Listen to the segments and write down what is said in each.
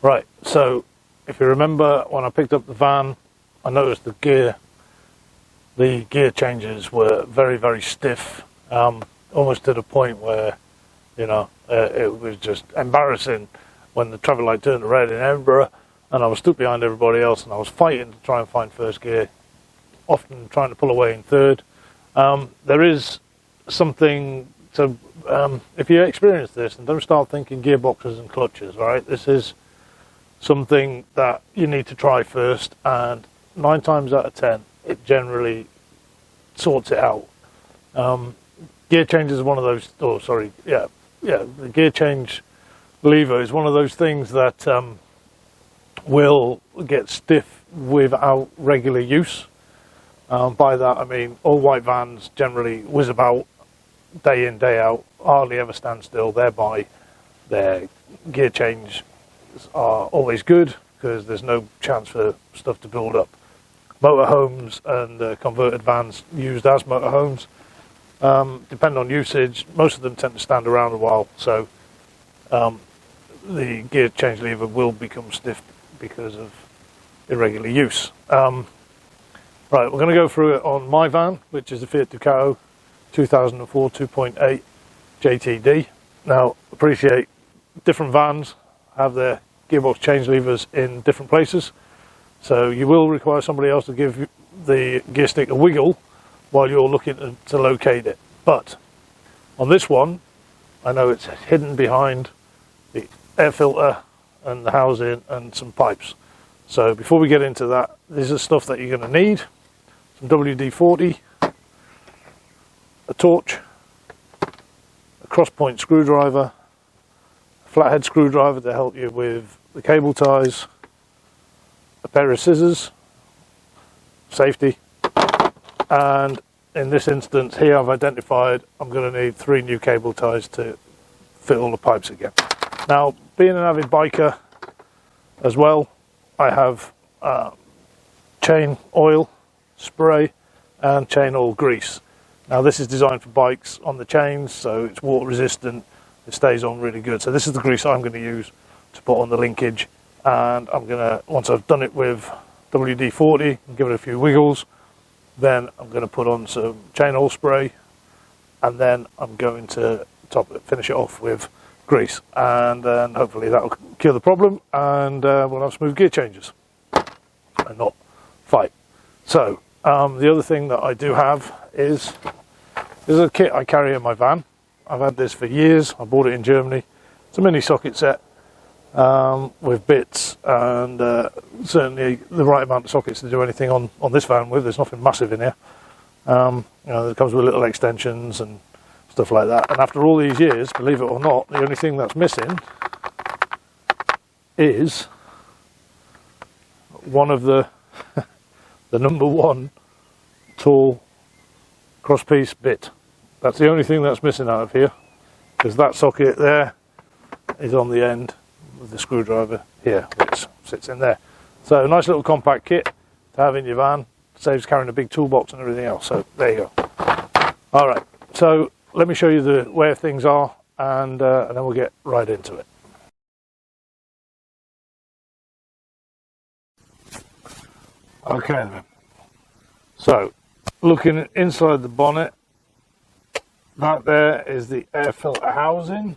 Right, so if you remember when I picked up the van, I noticed the gear changes were very, very stiff, almost to the point where, you know, it was just embarrassing when the traffic light turned red in Edinburgh and I was stood behind everybody else and I was fighting to try and find first gear, often trying to pull away in third. There is something to, if you experience this, and don't start thinking gearboxes and clutches, right? This is something that you need to try first, and 9 times out of 10 it generally sorts it out. Gear change is one of those, the gear change lever is one of those things that will get stiff without regular use. By that I mean all white vans generally whiz about day in, day out, hardly ever stand still, thereby their gear change are always good because there's no chance for stuff to build up. Motorhomes and converted vans used as motorhomes, depend on usage, most of them tend to stand around a while, so the gear change lever will become stiff because of irregular use. Right, we're going to go through it on my van, which is a Fiat Ducato 2004 2.8 JTD. Now, appreciate different vans have their gearbox change levers in different places, so you will require somebody else to give the gear stick a wiggle while you're looking to locate it. But on this one, I know it's hidden behind the air filter and the housing and some pipes. So before we get into that, this is stuff that you're going to need: some WD-40, a torch, a cross-point screwdriver, a flathead screwdriver to help you with the cable ties, a pair of scissors, safety, and in this instance here I've identified I'm going to need 3 new cable ties to fit all the pipes again. Now, being an avid biker as well, I have chain oil spray and chain oil grease. Now this is designed for bikes on the chains, so it's water resistant, it stays on really good. So this is the grease I'm going to use to put on the linkage, and I'm going to, once I've done it with WD-40 and give it a few wiggles, then I'm going to put on some chain oil spray, and then I'm going to finish it off with grease, and then hopefully that will cure the problem, and we'll have smooth gear changes and not fight. So the other thing that I do have is a kit I carry in my van. I've had this for years. I bought it in Germany. It's a mini socket set with bits and certainly the right amount of sockets to do anything on this van with. There's nothing massive in here. You know, it comes with little extensions and stuff like that. And after all these years, believe it or not, the only thing that's missing is one of the the number 1 tall crosspiece bit. That's the only thing that's missing out of here, because that socket there is on the end of the screwdriver here, which sits in there. So a nice little compact kit to have in your van, saves carrying a big toolbox and everything else. So there you go. All right, so let me show you the where things are, and then we'll get right into it. Okay then. So, looking inside the bonnet, that there is the air filter housing.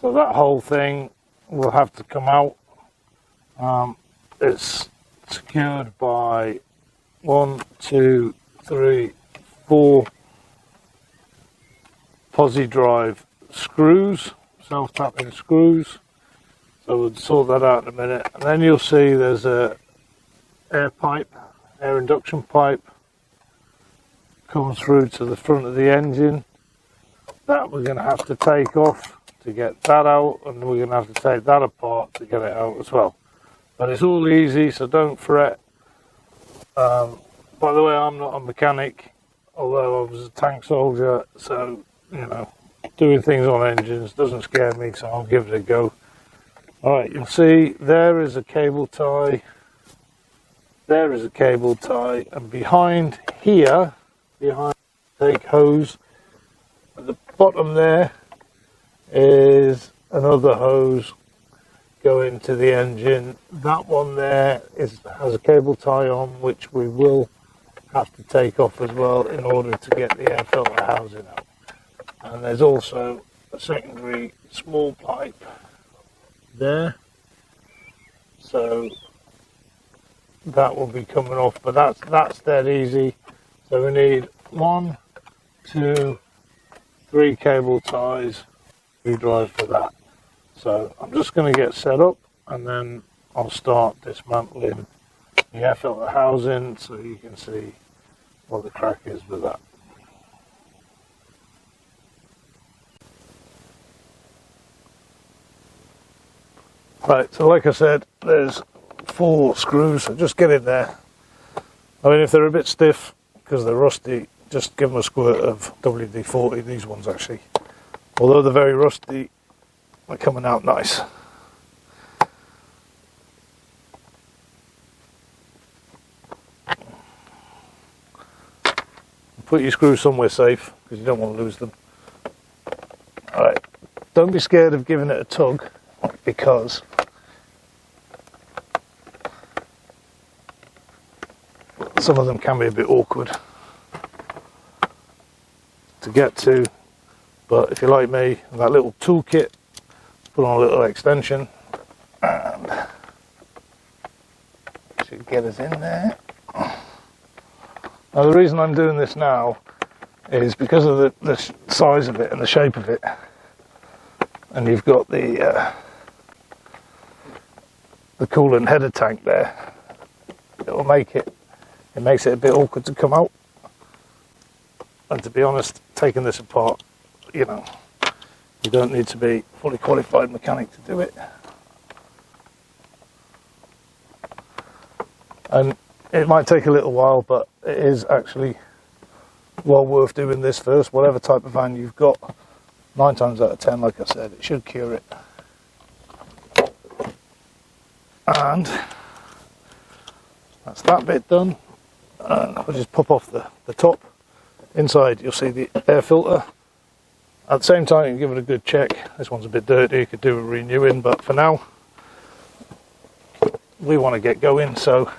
So that whole thing will have to come out. It's secured by 1, 2, 3, 4 posi drive screws, self-tapping screws. So we'll sort that out in a minute, and then you'll see there's a air induction pipe comes through to the front of the engine. That we're going to have to take off to get that out, and we're going to have to take that apart to get it out as well. But it's all easy, so don't fret. By the way, I'm not a mechanic, although I was a tank soldier, so you know, doing things on engines doesn't scare me, so I'll give it a go. Alright, you'll see there is a cable tie, there is a cable tie, and behind here, behind the take hose, at the bottom there is another hose go into the engine. That one there has a cable tie on, which we will have to take off as well in order to get the air filter housing out. And there's also a secondary small pipe there, so that will be coming off, but that's dead easy. So we need 1, 2, 3 cable ties, screwdriver for that. So I'm just going to get set up and then I'll start dismantling the air filter housing so you can see what the crack is with that. Right, so like I said, there's 4 screws, so just get in there. I mean, if they're a bit stiff because they're rusty, just give them a squirt of WD-40, these ones actually. Although they're very rusty, they're coming out nice. Put your screws somewhere safe because you don't want to lose them. Alright, don't be scared of giving it a tug because some of them can be a bit awkward to get to, but if you're like me, that little toolkit, put on a little extension and should get us in there. Now the reason I'm doing this now is because of the size of it and the shape of it, and you've got the coolant header tank there. It makes it a bit awkward to come out, and to be honest, taking this apart, you know, you don't need to be fully qualified mechanic to do it. And it might take a little while, but it is actually well worth doing this first. Whatever type of van you've got, 9 times out of 10, like I said, it should cure it. And that's that bit done. And I'll just pop off the top. Inside you'll see the air filter. At the same time, you can give it a good check. This one's a bit dirty, you could do a renewing, but for now we want to get going, so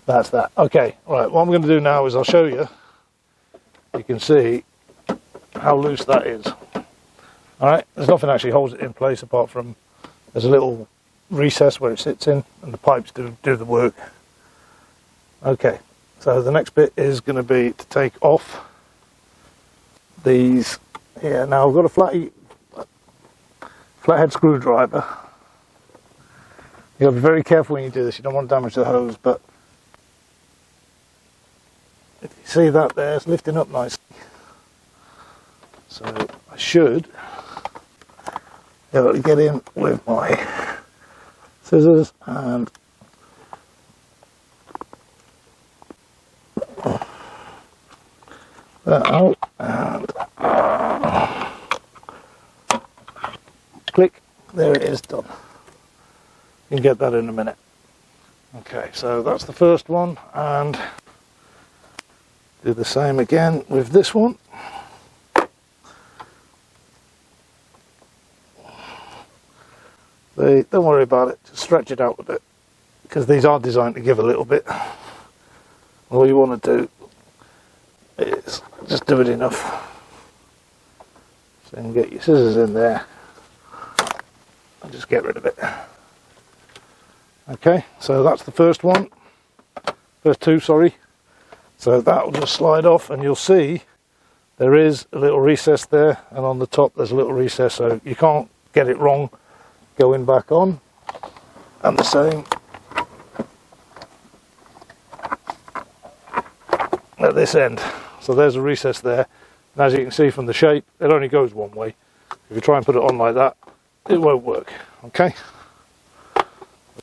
that's that. Okay, right, what I'm going to do now is I'll show you. You can see how loose that is. Alright, there's nothing actually holds it in place apart from there's a little recess where it sits in and the pipes do the work. Okay, so the next bit is going to be to take off these here. Now I've got a flathead screwdriver. You've got to be very careful when you do this, you don't want to damage the hose, but if you see that there, it's lifting up nicely. So I should be able to get in with my scissors and that out and click, there it is, done. You can get that in a minute. Okay, so that's the first one, and do the same again with this one. Don't worry about it, just stretch it out a bit, because these are designed to give a little bit. All you want to do is just do it enough so you can get your scissors in there and just get rid of it. Okay, so that's the first one, first two, sorry. So that will just slide off, and you'll see there is a little recess there, and on the top there's a little recess, so you can't get it wrong going back on. And the same at this end. So there's a recess there, and as you can see from the shape, it only goes one way. If you try and put it on like that, it won't work. Okay,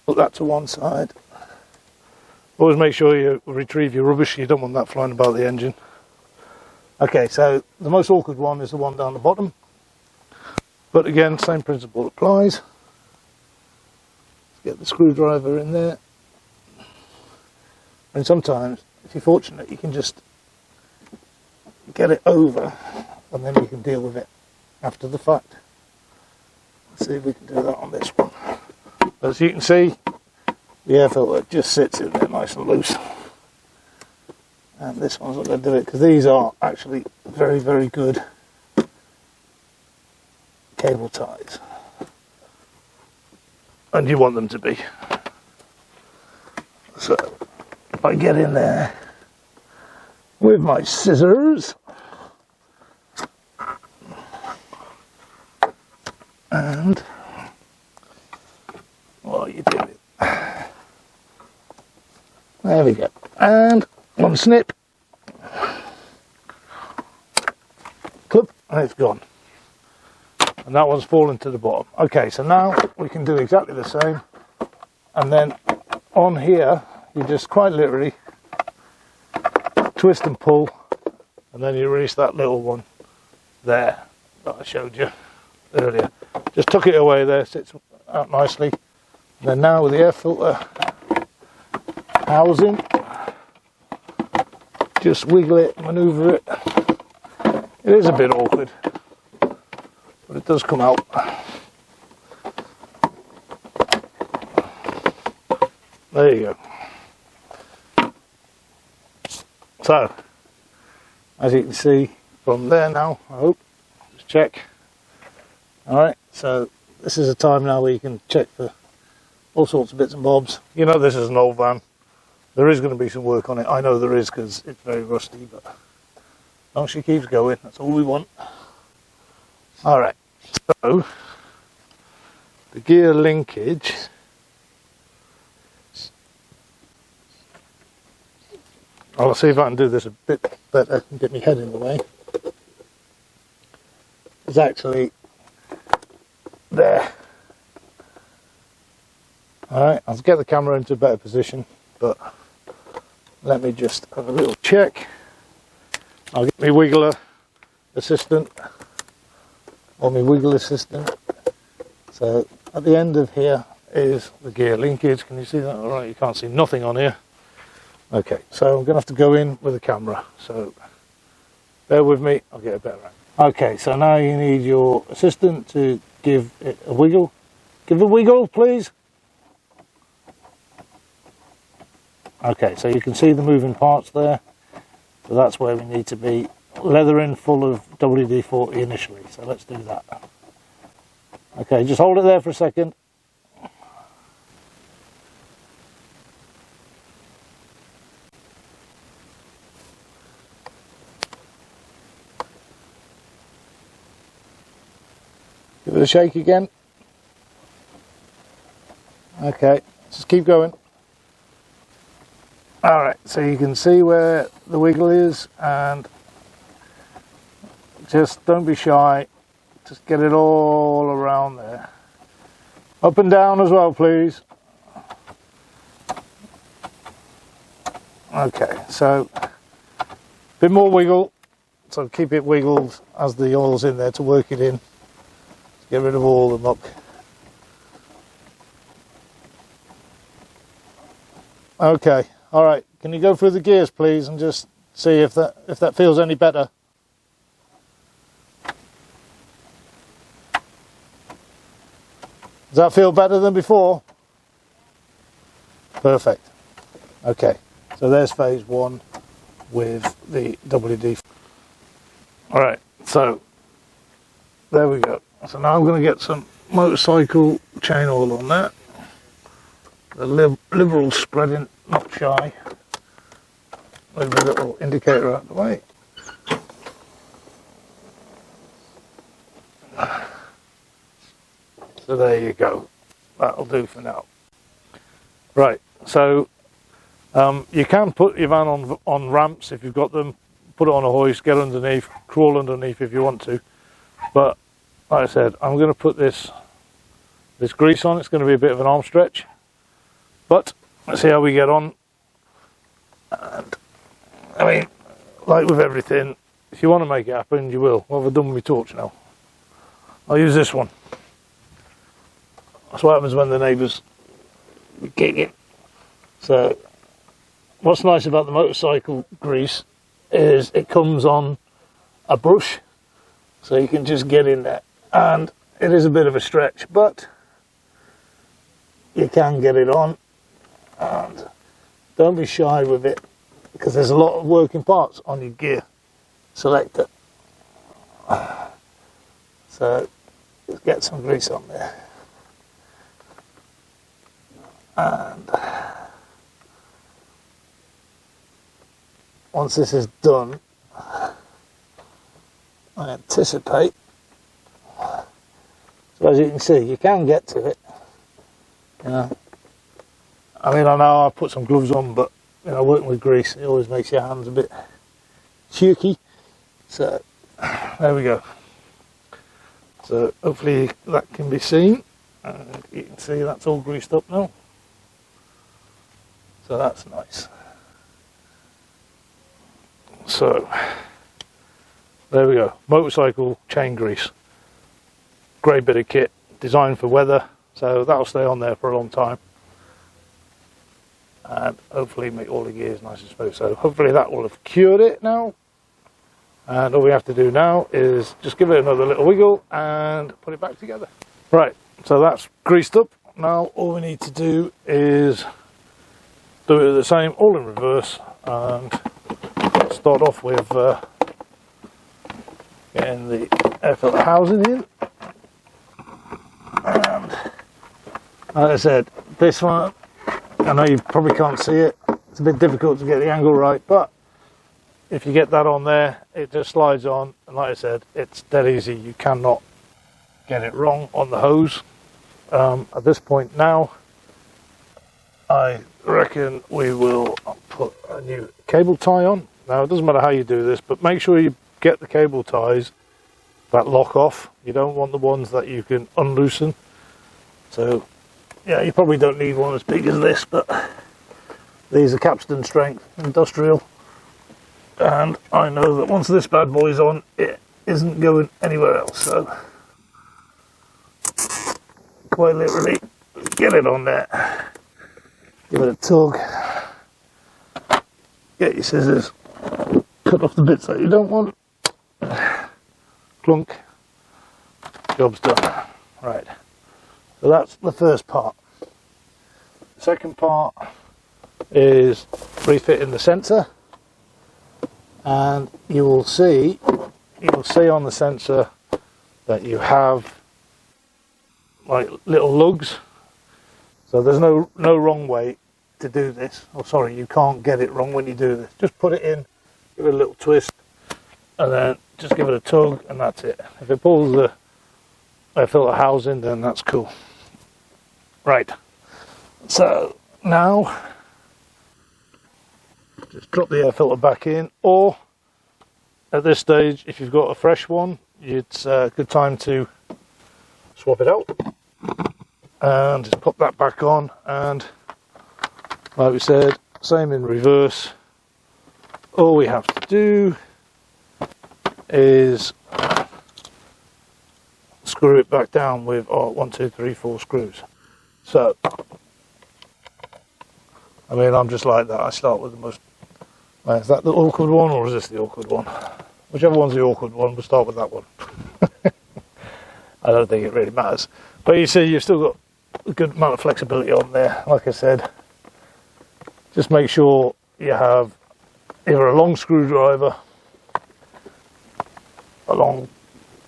put that to one side. Always make sure you retrieve your rubbish, you don't want that flying about the engine. Okay, so the most awkward one is the one down the bottom, but again, same principle applies. Get the screwdriver in there, and sometimes, if you're fortunate, you can just get it over, and then you can deal with it after the fact. Let's see if we can do that on this one. As you can see, the air filter just sits in there nice and loose. And this one's not going to do it, because these are actually very, very good cable ties. And you want them to be. So, if I get in there with my scissors, and what are you doing? There we go. And one snip, clip, and it's gone. And that one's fallen to the bottom. Okay, so now we can do exactly the same. And then on here, you just quite literally twist and pull, and then you release that little one there that I showed you earlier. Just tuck it away there, sits out nicely. And then now with the air filter housing, just wiggle it, manoeuvre it. It is a bit awkward, but it does come out. There you go. So, as you can see from there now, I hope, just check. Alright, so this is a time now where you can check for all sorts of bits and bobs. You know this is an old van. There is going to be some work on it. I know there is, because it's very rusty, but as long as she keeps going, that's all we want. Alright, so the gear linkage. I'll see if I can do this a bit better and get my head in the way. It's actually there. Alright, I'll get the camera into a better position, but let me just have a little check. I'll get my wiggler assistant, or my wiggle assistant. So at the end of here is the gear linkage. Can you see that? Alright, you can't see nothing on here. Okay, so I'm going to have to go in with the camera, so bear with me, I'll get a better angle. Okay, so now you need your assistant to give it a wiggle. Give it a wiggle, please. Okay, so you can see the moving parts there. So that's where we need to be. Leathering full of WD-40 initially, so let's do that. Okay, just hold it there for a second. Give it a shake again. Okay, just keep going. Alright, so you can see where the wiggle is, and just don't be shy. Just get it all around there. Up and down as well, please. Okay, so a bit more wiggle. So keep it wiggled as the oil's in there to work it in. Get rid of all the muck. Okay, all right. Can you go through the gears, please, and just see if that feels any better? Does that feel better than before? Perfect. Okay, so there's phase one with the WD. All right, so there we go. So now I'm going to get some motorcycle chain oil on that. The liberal spreading, not shy. Move a little indicator out of the way. So there you go. That'll do for now. Right, so you can put your van on ramps if you've got them. Put it on a hoist, get underneath, crawl underneath if you want to. But like I said, I'm going to put this grease on. It's going to be a bit of an arm stretch, but let's see how we get on. And I mean, like with everything, if you want to make it happen, you will. What have I done with my torch now? I'll use this one. That's what happens when the neighbours kick it. So what's nice about the motorcycle grease is it comes on a brush, so you can just get in there. And it is a bit of a stretch, but you can get it on, and don't be shy with it because there's a lot of working parts on your gear selector. So just get some grease on there, and once this is done, I anticipate, so as you can see, you can get to it, you know. I mean, I know I put some gloves on, but you know, working with grease, it always makes your hands a bit shaky. So there we go. So hopefully that can be seen, and you can see that's all greased up now. So that's nice. So there we go, motorcycle chain grease. Great bit of kit, designed for weather, so that'll stay on there for a long time. And hopefully make all the gears nice and smooth. So hopefully that will have cured it now. And all we have to do now is just give it another little wiggle and put it back together. Right, so that's greased up. Now all we need to do is do it the same, all in reverse, and start off with getting the air filter housing in. And like I said, this one, I know you probably can't see it, it's a bit difficult to get the angle right, but if you get that on there, it just slides on, and like I said, it's dead easy. You cannot get it wrong on the hose. At this point now, I reckon we will put a new cable tie on. Now, it doesn't matter how you do this, but make sure you get the cable ties that lock off. You don't want the ones that you can unloosen. So, yeah, you probably don't need one as big as this, but these are capstan strength, industrial. And I know that once this bad boy's on, it isn't going anywhere else. So, quite literally, get it on there. Give it a tug. Get your scissors. Cut off the bits that you don't want. Clunk. Job's done. Right. So that's the first part. The second part is refitting the sensor. And you will see on the sensor that you have like little lugs. So there's no wrong way to do this. Oh, sorry, you can't get it wrong when you do this. Just put it in, give it a little twist, and then just give it a tug, and that's it. If it pulls the air filter housing, then that's cool. Right. So now, just drop the air filter back in, or at this stage, if you've got a fresh one, it's a good time to swap it out and just pop that back on. And like we said, same in reverse. All we have to do is screw it back down with 1, 2, 3, 4 screws. So, I mean, I'm just like that. I start with the most. Is that the awkward one, or is this the awkward one? Whichever one's the awkward one, we'll start with that one. I don't think it really matters. But you see, you've still got a good amount of flexibility on there. Like I said, just make sure you have either a long screwdriver, a long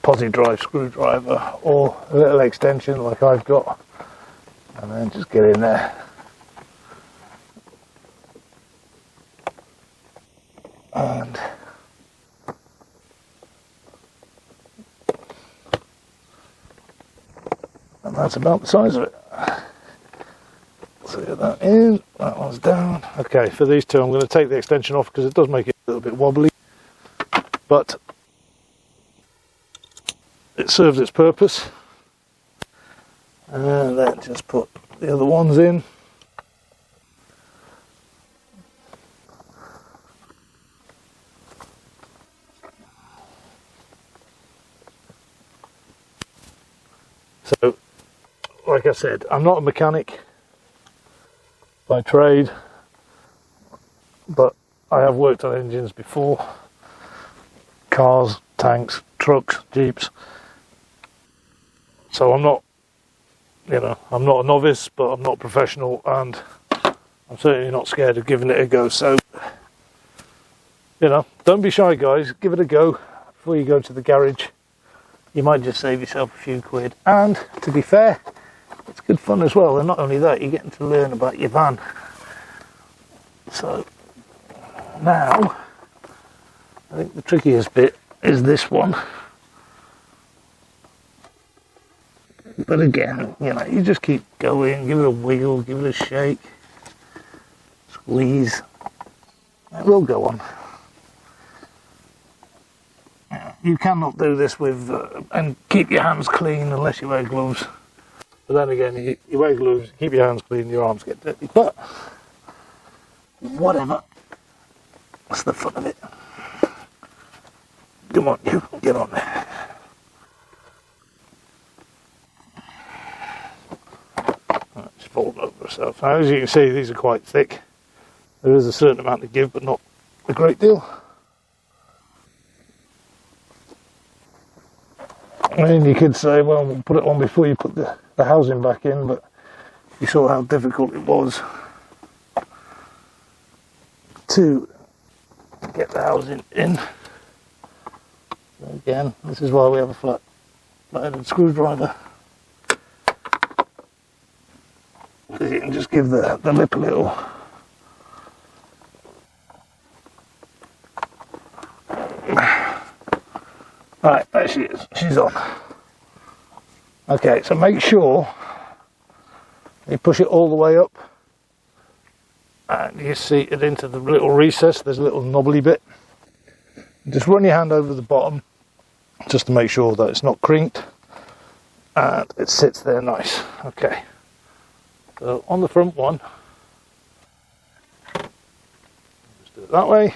posi drive screwdriver, or a little extension like I've got, and then just get in there. And that's about the size of it. So get that in, that one's down. Okay, for these two I'm going to take the extension off because it does make it a little bit wobbly, but it serves its purpose. And then just put the other ones in. So, like I said, I'm not a mechanic by trade, but I have worked on engines before. Cars, tanks, trucks, jeeps. So I'm not, you know, I'm not a novice, but I'm not professional, and I'm certainly not scared of giving it a go. So, you know, don't be shy, guys. Give it a go before you go to the garage. You might just save yourself a few quid. And to be fair, it's good fun as well. And not only that, you're getting to learn about your van. So now, I think the trickiest bit is this one. But again, you know, you just keep going, give it a wiggle, give it a shake, squeeze. It will go on. You cannot do this with and keep your hands clean unless you wear gloves. But then again, you wear gloves, keep your hands clean, your arms get dirty. But whatever, that's the fun of it. Come on, you get on there. Just fold over herself. Now, as you can see, these are quite thick. There is a certain amount to give, but not a great deal. I mean, you could say, well, we'll put it on before you put the housing back in, but you saw how difficult it was to get the housing in. So again, this is why we have a flat-headed screwdriver, because you can just give the lip a little. Right, there she is, she's on. Okay, so make sure you push it all the way up and you see it into the little recess. There's a little knobbly bit. Just run your hand over the bottom just to make sure that it's not crinked and it sits there nice. Okay, so on the front one, just do it that way.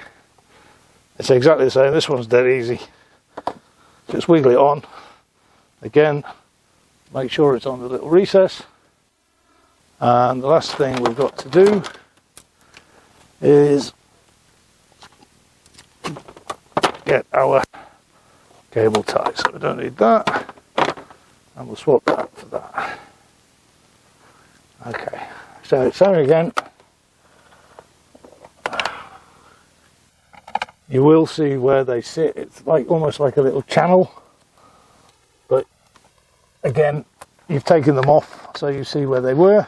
It's exactly the same. This one's dead easy. Just wiggle it on. Again, make sure it's on the little recess. And the last thing we've got to do is get our cable tie. So we don't need that. And we'll swap that for that. Okay, so same again. You will see where they sit. It's like almost like a little channel, but again, you've taken them off so you see where they were,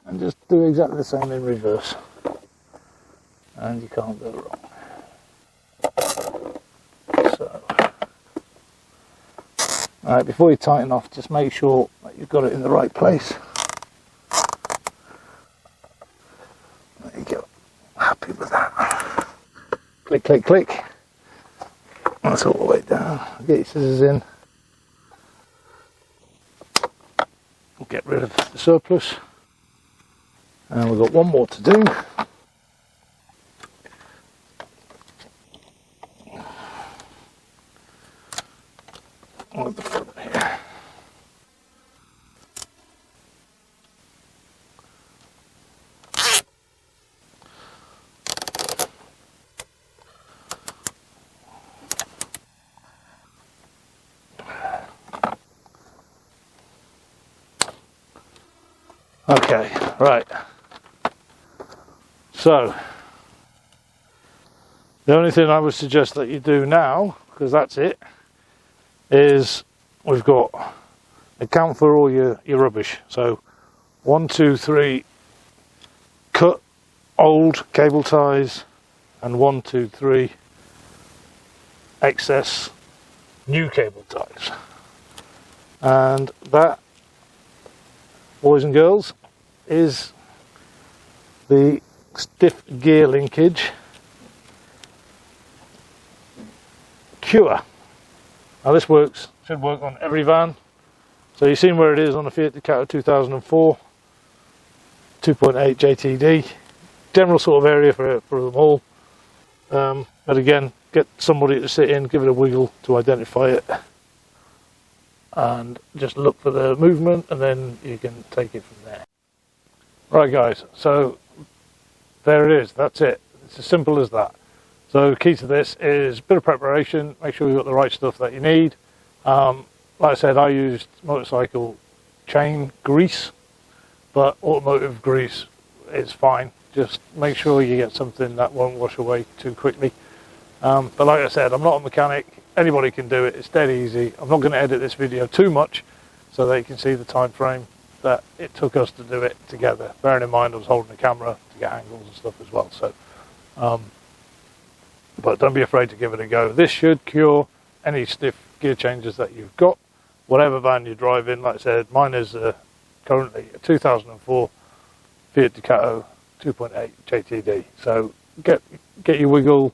and just do exactly the same in reverse, and you can't go wrong. So, alright, before you tighten off, just make sure that you've got it in the right place. There you go. Happy with that. Click, click, click. That's all the way down. Get your scissors in. Get rid of the surplus. And we've got one more to do. On the front here. Okay, right. So, the only thing I would suggest that you do now, because that's it, is we've got a count for all your rubbish. So, 1, 2, 3, cut old cable ties, and 1, 2, 3, excess new cable ties. And that, boys and girls, is the stiff gear linkage cure. Now this should work on every van. So you've seen where it is on the Fiat Ducato 2004 2.8 JTD. General sort of area for them all. But again, get somebody to sit in, give it a wiggle to identify it, and just look for the movement, and then you can take it from there. Right guys, so there it is, that's it. It's as simple as that. So the key to this is a bit of preparation, make sure you've got the right stuff that you need. like I said, I used motorcycle chain grease, but automotive grease is fine. Just make sure you get something that won't wash away too quickly. But like I said, I'm not a mechanic. Anybody can do it. It's dead easy. I'm not going to edit this video too much so that you can see the time frame that it took us to do it together. Bearing in mind I was holding the camera to get angles and stuff as well. So, but don't be afraid to give it a go. This should cure any stiff gear changes that you've got, whatever van you're driving. Like I said, mine is currently a 2004 Fiat Ducato 2.8 JTD. So get your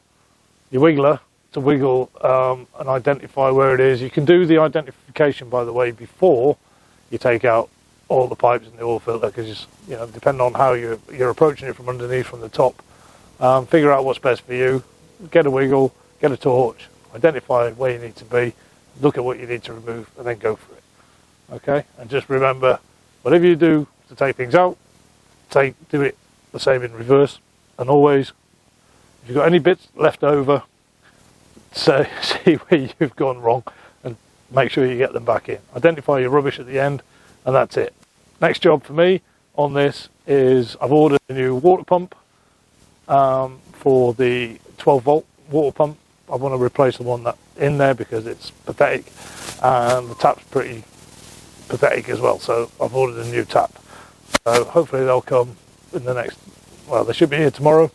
wiggler to wiggle and identify where it is. You can do the identification, by the way, before you take out all the pipes and the oil filter, because depending on how you're approaching it from underneath, from the top, figure out what's best for you. Get a wiggle, get a torch, identify where you need to be, look at what you need to remove, and then go for it. Okay, and just remember, whatever you do to take things out, do it the same in reverse. And always, if you've got any bits left over, see where you've gone wrong and make sure you get them back in. Identify your rubbish at the end, and that's it. Next job for me on this is I've ordered a new water pump for the 12 volt water pump. I want to replace the one that's in there because it's pathetic, and the tap's pretty pathetic as well, so I've ordered a new tap. So hopefully they'll come in the next, well, they should be here tomorrow.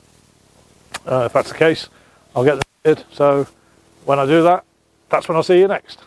If that's the case, I'll get them fitted. So when I do that, that's when I'll see you next.